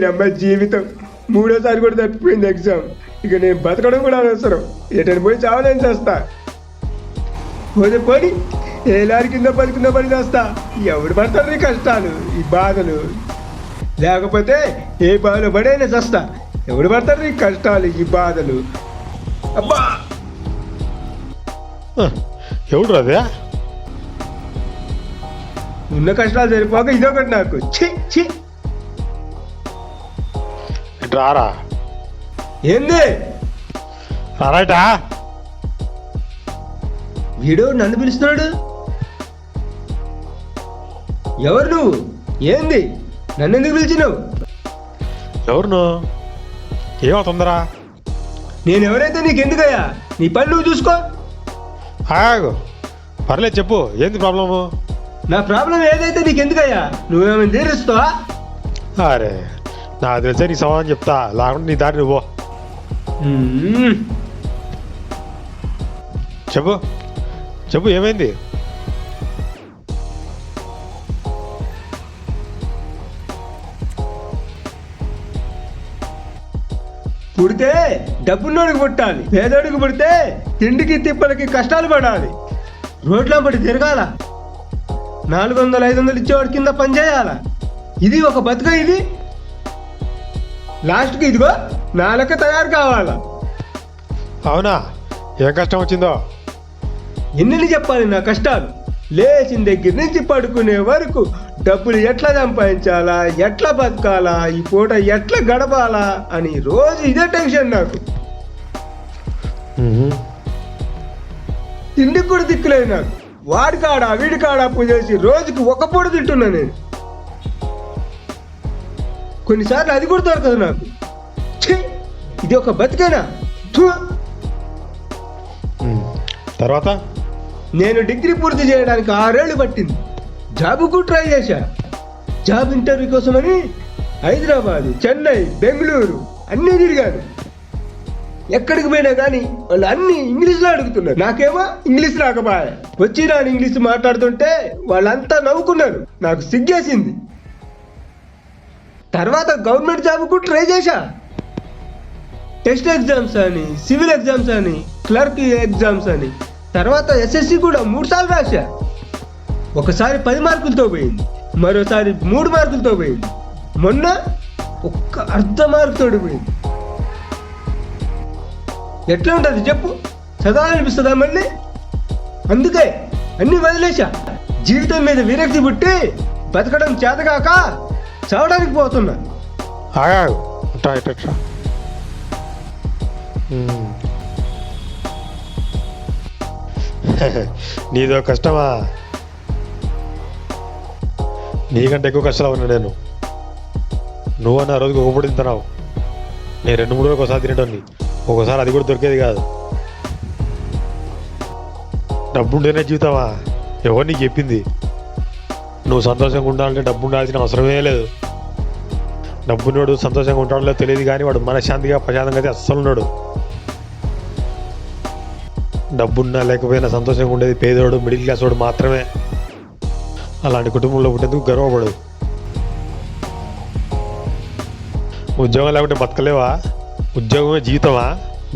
నమ్మ జీవితం మూడోసారి కూడా తప్పిపోయింది ఎగ్జామ్. ఇక నేను బతకడం కూడా అనవసరం, ఎటని పోయి చావలేని చేస్తా. పోతే పోని ఏ లారీ కింద పడి చేస్తా. ఎవడు పడతారు ఈ కష్టాలు ఈ బాధలు, లేకపోతే ఏ బాధలు పడైనా చేస్తా. ఎవడు పడతారు ఈ కష్టాలు ఈ బాధలు. అబ్బా ఎవడు అదే ఉన్న కష్టాలు సరిపోక ఇదొకటి నాకు. ఛీ ఛీ రారా ఏంది రారాటా వీడు నన్ను పిలుస్తున్నాడు. ఎవరు నువ్వు? ఏంది నన్ను ఎందుకు పిలిచినావు? ఎవరు నువ్వు? ఏమో తొందరా? నేను ఎవరైతే నీకెందుకయ్యా? నీ పని నువ్వు చూసుకో. ఆగు, పర్లేదు చెప్పు, ఏంది ప్రాబ్లము? నా ప్రాబ్లం ఏదైతే నీకెందుకయ్యా? నువ్వేమైనా తీరుస్తావా? అరే నాకు తెలిసే నీ సమాధానం చెప్తా, లేకుండా నీ దారి నువ్వు చెప్పు చెప్పు ఏమైంది? పుడితే డబ్బున్నోడికి పుట్టాలి, పేదోడికి పుడితే తిండికి తిప్పలకి కష్టాలు పడాలి, రోడ్ల పడి తిరగాల, 400-500 ఇచ్చేవాడి కింద పని చేయాల. ఇది ఒక బతుక? ఇది లాస్ట్కి ఇదిగో నా లెక్క తయారు కావాలా? అవునా? ఏం కష్టం వచ్చిందో? ఎన్ని చెప్పాలి నా కష్టాలు? లేచిన దగ్గర నుంచి పడుకునే వరకు డబ్బులు ఎట్లా సంపాదించాలా, ఎట్లా బతకాలా, ఈ పూట ఎట్లా గడపాలా అని రోజు ఇదే టెన్షన్ నాకు. తిండికి కూడా దిక్కులేదు నాకు. వాడి కాడా వీడి కాడా అప్పు చేసి రోజుకి ఒక పూట తింటున్నా నేను. కొన్నిసార్లు అది కూడా దొరకదు నాకు. ఛీ, ఇది ఒక బతికేనా? తర్వాత నేను డిగ్రీ పూర్తి చేయడానికి 6 ఏళ్ళు పట్టింది. జాబుకు ట్రై చేశా. జాబ్ ఇంటర్వ్యూ కోసమని హైదరాబాదు, చెన్నై, బెంగళూరు అన్నీ తిరిగాను. ఎక్కడికి పోయినా కానీ వాళ్ళు అన్నీ ఇంగ్లీష్లో అడుగుతున్నారు. నాకేమో ఇంగ్లీష్ రాకపోయా. వచ్చి నేను ఇంగ్లీష్ మాట్లాడుతుంటే వాళ్ళంతా నవ్వుకున్నారు. నాకు సిగ్గేసింది. తర్వాత గవర్నమెంట్ జాబ్కు ట్రై చేశా. టెస్ట్ ఎగ్జామ్స్ అని, సివిల్ ఎగ్జామ్స్ అని, క్లర్క్ ఎగ్జామ్స్ అని, తర్వాత ఎస్ఎస్సి కూడా 3 సార్లు రాశా. ఒకసారి 10 మార్కులతో పోయింది, మరోసారి 3 మార్కులతో పోయింది, మొన్న ఒక్క అర్ధ మార్కుతో పోయింది. ఎట్లా ఉంటుంది చెప్పు? చదవాలనిపిస్తుందా మళ్ళీ? అందుకే అన్నీ వదిలేశా. జీవితం మీద విరక్తి పుట్టి బతకడం చేతగాక చావడానికి పోతున్నా. ఆగాగు, నీదో కష్టమా? నీకంటే ఎక్కువ కష్టాలు ఉన్నా నేను. నువ్వన్నా రోజుకి ఒక పూట తింటున్నావు, నేను 2-3 రోజులకు ఒకసారి తినేటోని. ఒకసారి అది కూడా దొరికేది కాదు. డబ్బు ఉంటేనే జీవితమా? ఎవరు నీకు చెప్పింది? నువ్వు సంతోషంగా ఉండాలంటే డబ్బు ఉండాల్సిన అవసరమే లేదు. డబ్బున్నోడు సంతోషంగా ఉంటాడో లేదో తెలియదు, కానీ వాడు మనశ్శాంతిగా ప్రశాంతంగా అయితే అస్సలు ఉన్నాడు. డబ్బున్నా లేకపోయినా సంతోషంగా ఉండేది పేదోడు, మిడిల్ క్లాస్ వాడు మాత్రమే. అలాంటి కుటుంబంలో పుట్టేందుకు గర్వపడు. ఉద్యోగం లేకుంటే బతకలేవా? ఉద్యోగమే జీవితమా?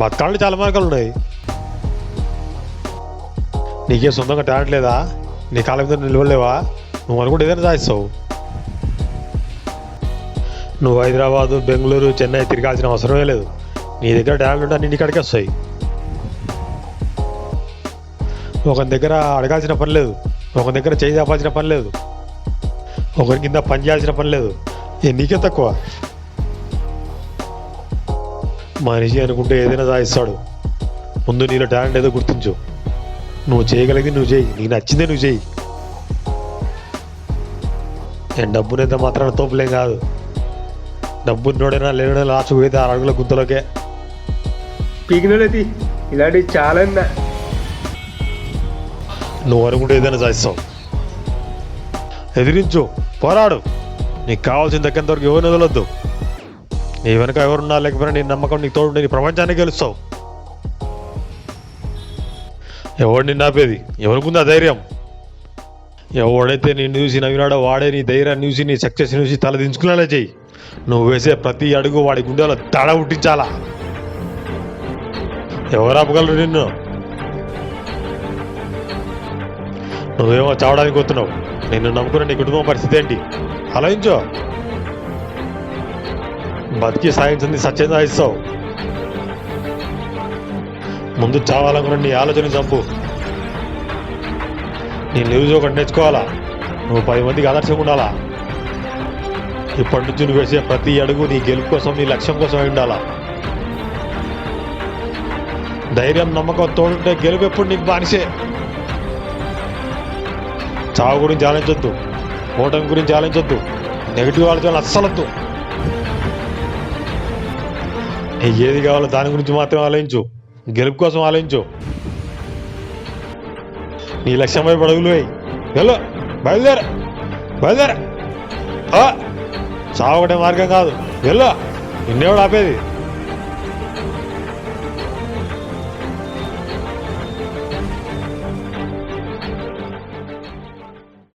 బతకాలంటే చాలా మార్గాలు ఉన్నాయి. నీకే సొంతంగా టాలెంట్ లేదా? నీ కాళ్ళ మీద నిలవలేవా? నువ్వు అనుకుంటే ఏదైనా సాధిస్తావు. నువ్వు హైదరాబాదు, బెంగళూరు, చెన్నై తిరగాల్సిన అవసరమే లేదు. నీ దగ్గర టాలెంట్ ఉంటే అన్ని ఇక్కడికి వస్తాయి. ఒకరి దగ్గర అడగాల్సిన పని లేదు, ఒకరి దగ్గర చేయి చాపాల్సిన పని లేదు, ఒకరి కింద పని చేయాల్సిన పని లేదు. నీకే తక్కువ. మనిషి అనుకుంటే ఏదైనా సాధిస్తాడు. ముందు నీలో టాలెంట్ ఏదో గుర్తించు. నువ్వు చేయగలిగింది నువ్వు చేయి, నీకు నచ్చిందే నువ్వు చేయి. నేను డబ్బునైతే మాత్రాన తోపులేం కాదు. డబ్బున్నోడైనా లేనోడైనా లాస్ట్ పోయితే 6 అడుగుల గుంతలోకే. పీకినది ఇలాంటివి చాలా. నువ్వు అనుకుంటే ఏదైనా సాధిస్తావు. ఎదిరించు, పోరాడు. నీకు కావాల్సిన దక్కేంత వరకు ఎవరిని వదలొద్దు. నీ వెనక ఎవరున్నా లేకపోయినా నీ నమ్మకం నీకు తోడు, నీ ప్రపంచాన్ని గెలుస్తావు. ఎవరు నిన్ను ఆపేది? ఎవరికుంది ఆ ధైర్యం? ఎవడైతే నిన్ను చూసి నవ్వినాడో వాడే నీ ధైర్యాన్ని చూసి నీ సక్సెస్ చూసి తల దించుకునేలా చెయ్యి. నువ్వు వేసే ప్రతి అడుగు వాడి గుండెలో దడ పుట్టించాలా. ఎవరు ఆపగలరు నిన్ను? నువ్వేమో చావడానికి వస్తున్నావు. నిన్ను నమ్ముకున్న నీ కుటుంబం పరిస్థితి ఏంటి ఆలోచించో. బతికి సాయించింది సత్యం సాయిస్తావు. ముందు చావాలనుకున్న నీ ఆలోచన చంపు. నీ న్యూస్ ఒకటి నేర్చుకోవాలా. నువ్వు 10 మందికి ఆదర్శంగా ఉండాలా. ఇప్పటి నుంచి నువ్వు వేసే ప్రతి అడుగు నీ గెలుపు కోసం, నీ లక్ష్యం కోసం ఉండాలా. ధైర్యం నమ్మకం తోడుంటే గెలుపు ఎప్పుడు నీకు బానిసే. చావు గురించి ఆలోచించొద్దు, ఓటమి గురించి ఆలోచించొద్దు, నెగిటివ్ ఆలోచనలు అస్సలొద్దు. నీకు ఏది కావాలో దాని గురించి మాత్రం ఆలోచించు. గెలుపు కోసం ఆలోచించు. నీ లక్ష్యం వైపు అడుగులు వేయి. వెళ్ళు, బయలుదేర బయలుదేర. చావు ఒకటే మార్గం కాదు. వెళ్ళు, నిన్నేవాడు ఆపేది.